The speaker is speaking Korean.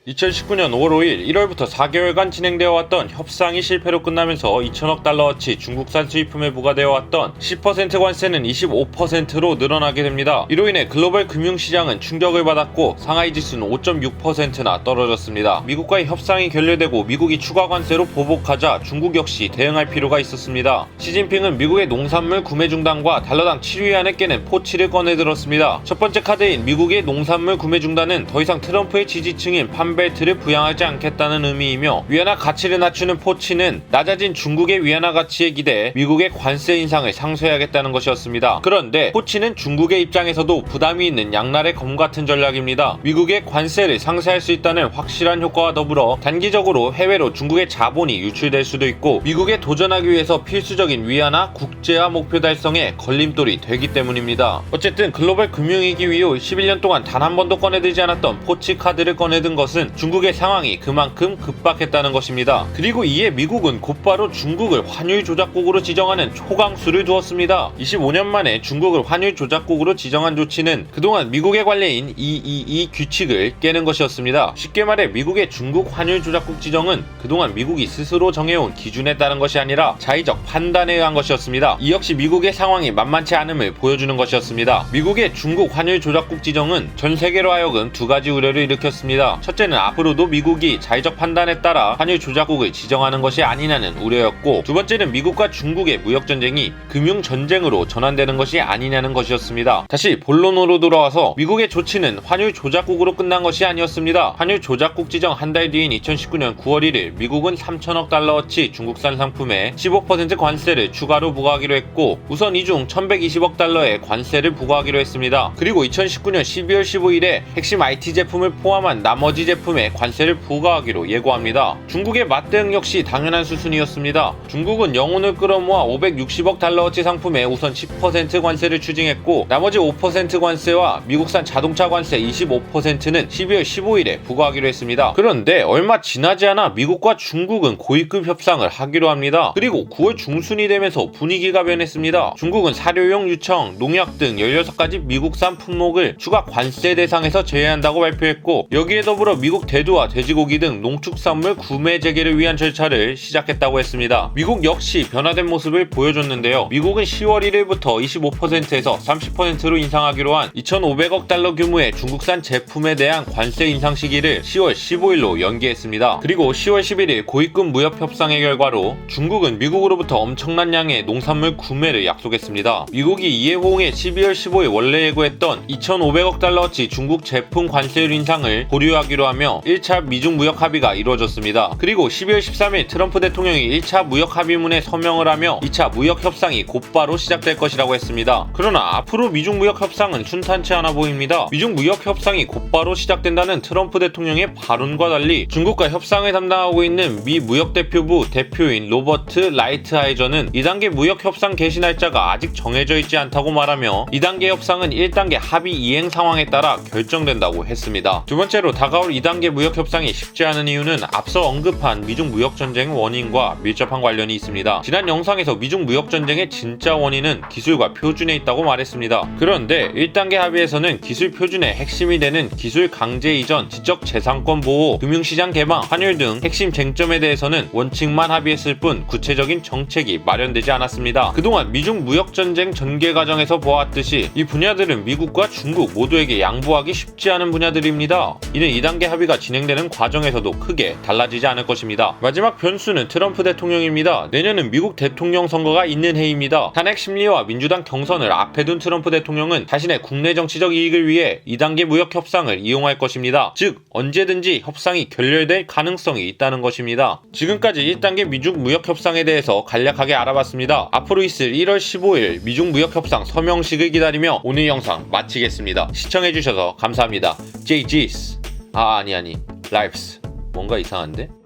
2019년 5월 5일 1월부터 4개월간 진행되어 왔던 협상이 실패로 끝나면서 2천억 달러어치 중국산 수입품에 부과되어 왔던 10% 관세는 25%로 늘어나게 됩니다. 이로 인해 글로벌 금융시장은 충격을 받았고 상하이 지수는 5.6%나 떨어졌습니다. 미국과의 협상이 결렬되고 미국이 추가 관세로 보복하자 중국 역시 대응할 필요가 있었습니다. 시진핑은 미국의 농산물 구매 중단과 달러당 7위안에 깨는 포치를 꺼내들었습니다. 첫 번째 카드인 미국의 농산물 구매 중단은 더 이상 트럼프의 지지층인 판벨트를 부양하지 않겠다는 의미이며, 위안화 가치를 낮추는 포치는 낮아진 중국의 위안화 가치에 기대해 미국의 관세 인상을 상쇄하겠다는 것이었습니다. 그런데 포치는 중국의 입장에서도 부담이 있는 양날의 검 같은 전략입니다. 미국의 관세를 상쇄할 수 있다는 확실한 효과와 더불어 단기적으로 해외로 중국의 자본이 유출될 수도 있고, 미국에 도전하기 위해서 필수적인 위안화 국제화 목표 달성에 걸림돌이 되기 때문입니다. 어쨌든 글로벌 금융위기 이후 11년 동안 단 한 번도 꺼내들지 않았던 포치 카드를 꺼내든 것은 중국의 상황이 그만큼 급박했다는 것입니다. 그리고 이에 미국은 곧바로 중국을 환율 조작국으로 지정하는 초강수를 두었습니다. 25년 만에 중국을 환율 조작국으로 지정한 조치는 그동안 미국의 관례인 222 규칙을 깨는 것이었습니다. 쉽게 말해 미국의 중국 환율 조작국 지정은 그동안 미국이 스스로 정해온 기준에 따른 것이 아니라 자의적 판단에 의한 것이었습니다. 이 역시 미국의 상황이 만만치 않음을 보여주는 것이었습니다. 미국의 중국 환율 조작국 지정은 전 세계로 하여금 두 가지 우려를 일으켰습니다. 첫째는 앞으로도 미국이 자의적 판단에 따라 환율 조작국을 지정하는 것이 아니냐는 우려였고, 두 번째는 미국과 중국의 무역전쟁이 금융전쟁으로 전환되는 것이 아니냐는 것이었습니다. 다시 본론으로 돌아와서 미국의 조치는 환율 조작국으로 끝난 것이 아니었습니다. 환율 조작국 지정 한 달 뒤인 2019년 9월 1일 미국은 3천억 달러어치 중국산 상품에 15% 관세를 추가로 부과하기로 했고, 우선 이 중 1120억 달러의 관세를 부과하기로 했습니다. 그리고 2019년 12월 15일에 핵심 IT 제품을 포함한 나머지 제품에 관세를 부과하기로 예고합니다. 중국의 맞대응 역시 당연한 수순이었습니다. 중국은 영혼을 끌어모아 560억 달러어치 상품에 우선 10% 관세를 추징했고, 나머지 5% 관세와 미국산 자동차 관세 25%는 12월 15일에 부과하기로 했습니다. 그런데 얼마 지나지 않아 미국과 중국은 고위급 협상을 하기로 합니다. 그리고 9월 중순이 되면서 분위기가 변했습니다. 중국은 사료용 유청, 농약 등 16가지 미국산 품목을 추가 관세 대상에서 제외한다고 발표했고, 여기에 더불어 미국 대두와 돼지고기 등 농축산물 구매 재개를 위한 절차를 시작했다고 했습니다. 미국 역시 변화된 모습을 보여줬는데요. 미국은 10월 1일부터 25%에서 30%로 인상하기로 한 2,500억 달러 규모의 중국산 제품에 대한 관세 인상 시기를 10월 15일로 연기했습니다. 그리고 10월 11일 고위급 무역 협상의 결과로 중국은 미국으로부터 엄청난 양의 농산물 구매를 약속했습니다. 미국이 이에 호응해 12월 15일 원래 예고했던 2,500억 달러어치 중국 제품 관세율 인상을 보류하기로 하며 1차 미중 무역 합의가 이루어졌습니다. 그리고 12월 13일 트럼프 대통령이 1차 무역 합의문에 서명을 하며 2차 무역 협상이 곧바로 시작될 것이라고 했습니다. 그러나 앞으로 미중 무역 협상은 순탄치 않아 보입니다. 미중 무역 협상이 곧바로 시작된다는 트럼프 대통령의 발언과 달리 중국과 협상을 담당하고 있는 미 무역대표부 대표인 로버트 라이트하이저는 2단계 무역 협상 개시 날짜가 아직 정해져 있지 않다고 말하며 2단계 협상은 1단계 합의 이행 상황에 따라 결정된다고 했습니다. 두 번째로 다가올 2단계 무역 협상이 쉽지 않은 이유는 앞서 언급한 미중 무역 전쟁 원인과 밀접한 관련이 있습니다. 지난 영상에서 미중 무역 전쟁의 진짜 원인은 기술과 표준에 있다고 말했습니다. 그런데 1단계 합의에서는 기술 표준의 핵심이 되는 기술 강제 이전, 지적 재산권 보호, 금융시장 개방, 환율 등 핵심 쟁점에 대해서는 원칙만 합의했을 뿐 구체적인 정책이 마련되지 않았습니다. 그동안 미중 무역 전쟁 전개 과정에서 보았듯이 이 분야들은 미국과 중국 모두에게 양보하기 쉽지 않은 분야들입니다. 이는 2단계 합의가 진행되는 과정에서도 크게 달라지지 않을 것입니다. 마지막 변수는 트럼프 대통령입니다. 내년은 미국 대통령 선거가 있는 해입니다. 탄핵 심리와 민주당 경선을 앞에 둔 트럼프 대통령은 자신의 국내 정치적 이익을 위해 2단계 무역 협상을 이용할 것입니다. 즉 언제든지 협상이 결렬될 가능성이 있다는 것입니다. 지금까지 1단계 미중 무역 협상에 대해서 간략하게 알아봤습니다. 앞으로 있을 1월 15일 미중 무역 협상 서명식을 기다리며 오늘 영상 마치겠습니다. 시청해주셔서 감사합니다. JG's 아니 라이프스 뭔가 이상한데?